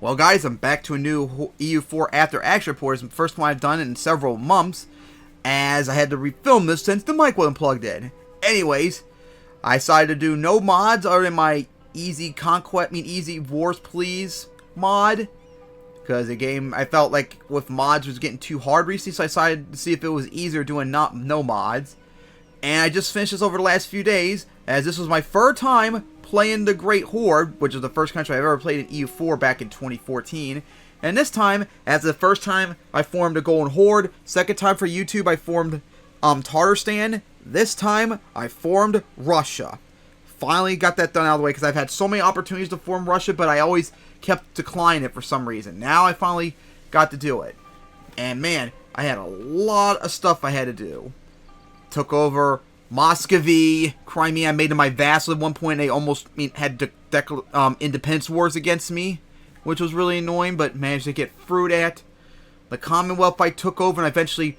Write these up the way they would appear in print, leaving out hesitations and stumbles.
Well guys, I'm back to a new EU4 After Action report. It's the first one I've done in several months, as I had to refilm this since the mic wasn't plugged in. Anyways, I decided to do no mods other than my Easy Wars Please mod. Because the game, I felt like with mods was getting too hard recently, so I decided to see if it was easier doing no mods. And I just finished this over the last few days, as this was my third time playing the Great Horde, which is the first country I've ever played in EU4 back in 2014. And this time, as the first time I formed a Golden Horde, second time for YouTube I formed Tatarstan, this time I formed Russia. Finally got that done out of the way, because I've had so many opportunities to form Russia, but I always kept declining it for some reason. Now I finally got to do it. And man, I had a lot of stuff I had to do. Took over Muscovy, Crimea. I made them my vassal at one point. They almost had independence wars against me, which was really annoying, but managed to get through that. The Commonwealth I took over, and I eventually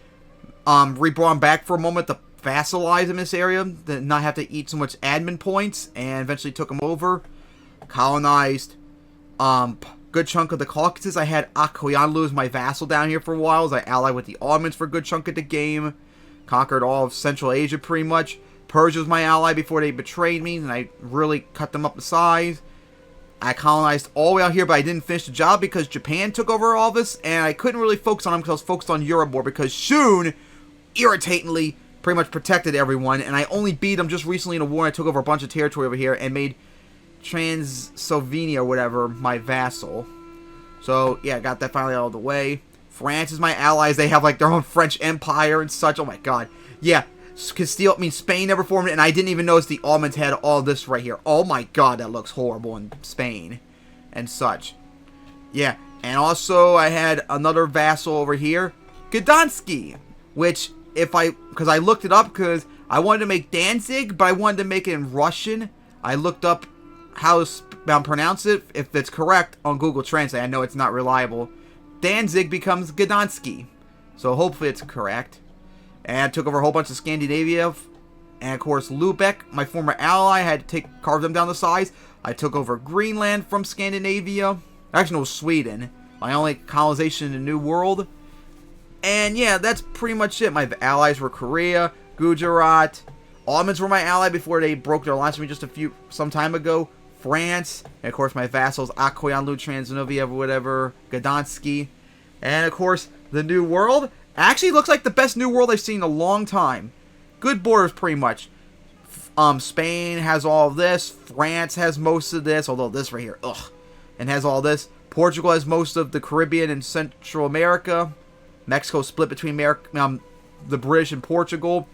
rebrought them back for a moment to vassalize them in this area, to not have to eat so much admin points, and eventually took them over. Colonized good chunk of the Caucasus. I had Akoyanlu as my vassal down here for a while, as I allied with the Ottomans for a good chunk of the game. Conquered all of Central Asia pretty much. Persia was my ally before they betrayed me, and I really cut them up in size. I colonized all the way out here, but I didn't finish the job because Japan took over all this, and I couldn't really focus on them because I was focused on Europe more, because Shun, irritatingly, pretty much protected everyone, and I only beat them just recently in a war. I took over a bunch of territory over here and made Transylvania or whatever my vassal. So, yeah, I got that finally out of the way. France is my allies. They have like their own French Empire and such. Oh my god. Yeah, Spain never formed it, and I didn't even notice the Ottomans had all this right here. Oh my god, that looks horrible in Spain and such. Yeah, and also I had another vassal over here, Gdańsk, which because I looked it up because I wanted to make Danzig, but I wanted to make it in Russian. I looked up how to pronounce it, if it's correct, on Google Translate. I know it's not reliable. Danzig becomes Gdańsk, so hopefully it's correct. And I took over a whole bunch of Scandinavia, and of course Lubeck, my former ally, I had to carve them down to size. I took over Greenland from Scandinavia. Actually, no, Sweden, my only colonization in the New World. And yeah, that's pretty much it. My allies were Korea, Gujarat. Ottomans were my ally before they broke their alliance with me just some time ago. France, and of course my vassals, Akoyanlu, Transylvania, whatever, Gdańsk, and of course the New World. Actually looks like the best New World I've seen in a long time. Good borders pretty much. Spain has all of this, France has most of this, although this right here, ugh, and has all this. Portugal has most of the Caribbean and Central America. Mexico split between the British and Portugal.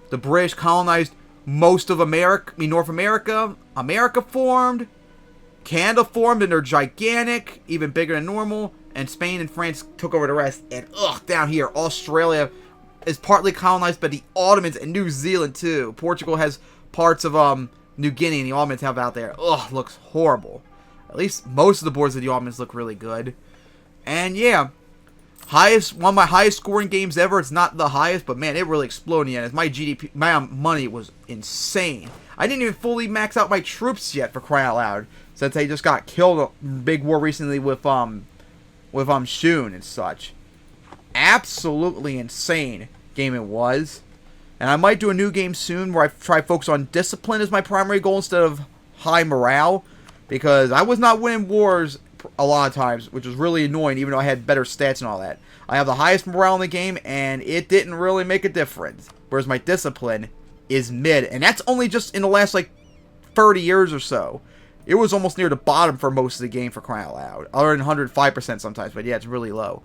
The British colonized most of America, North America. America formed. Canada formed, and they're gigantic, even bigger than normal. And Spain and France took over the rest. And down here, Australia is partly colonized by the Ottomans, and New Zealand too. Portugal has parts of New Guinea, and the Ottomans have out there. Looks horrible. At least most of the borders of the Ottomans look really good. And yeah, one of my highest scoring games ever. It's not the highest, but man, it really exploded in it. My GDP, my money was insane. I didn't even fully max out my troops yet, for crying out loud, since they just got killed in a big war recently with Shun and such. Absolutely insane game it was. And I might do a new game soon where I try to focus on discipline as my primary goal instead of high morale, because I was not winning wars a lot of times, which was really annoying, even though I had better stats and all that. I have the highest morale in the game, and it didn't really make a difference. Whereas my discipline is mid, and that's only just in the last, like, 30 years or so. It was almost near the bottom for most of the game, for crying out loud. Other than 105% sometimes, but yeah, it's really low.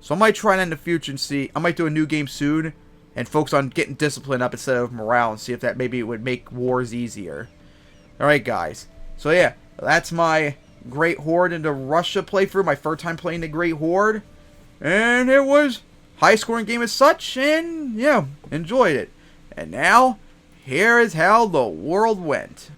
So I might try that in the future and see. I might do a new game soon, and focus on getting discipline up instead of morale, and see if that maybe would make wars easier. Alright, guys. So yeah, that's my Great Horde into Russia playthrough, my third time playing the Great Horde, and it was high scoring game as such, and yeah, enjoyed it. And now, here is how the world went.